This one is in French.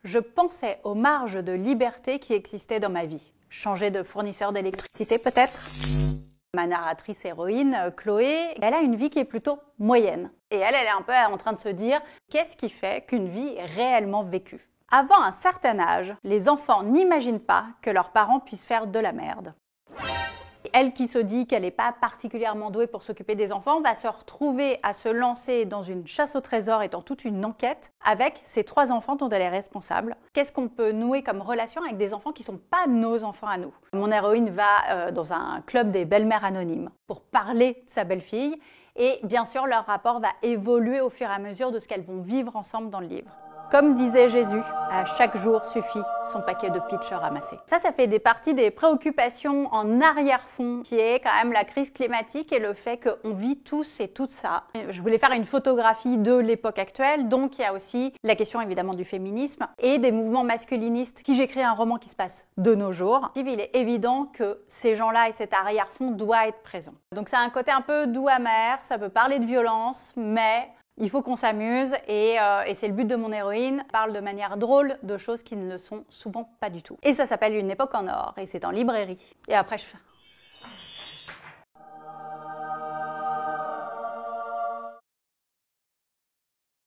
je pensais aux marges de liberté qui existaient dans ma vie. Changer de fournisseur d'électricité peut-être ? Ma narratrice héroïne, Chloé, elle a une vie qui est plutôt moyenne. Et elle est un peu en train de se dire « Qu'est-ce qui fait qu'une vie est réellement vécue ?» Avant un certain âge, les enfants n'imaginent pas que leurs parents puissent faire de la merde. Elle qui se dit qu'elle n'est pas particulièrement douée pour s'occuper des enfants va se retrouver à se lancer dans une chasse au trésor et dans toute une enquête avec ses 3 enfants dont elle est responsable. Qu'est-ce qu'on peut nouer comme relation avec des enfants qui ne sont pas nos enfants à nous? Mon héroïne va dans un club des belles-mères anonymes pour parler de sa belle-fille et bien sûr leur rapport va évoluer au fur et à mesure de ce qu'elles vont vivre ensemble dans le livre. Comme disait Jésus, à chaque jour suffit son paquet de pitch ramassé. Ça fait partie des préoccupations en arrière-fond, qui est quand même la crise climatique et le fait qu'on vit tous et toutes ça. Je voulais faire une photographie de l'époque actuelle, donc il y a aussi la question évidemment du féminisme et des mouvements masculinistes. Si j'écris un roman qui se passe de nos jours, il est évident que ces gens-là et cet arrière-fond doivent être présents. Donc ça a un côté un peu doux-amer, ça peut parler de violence, mais il faut qu'on s'amuse et c'est le but de mon héroïne. Elle parle de manière drôle de choses qui ne le sont souvent pas du tout. Et ça s'appelle Une époque en or et c'est en librairie. Et après,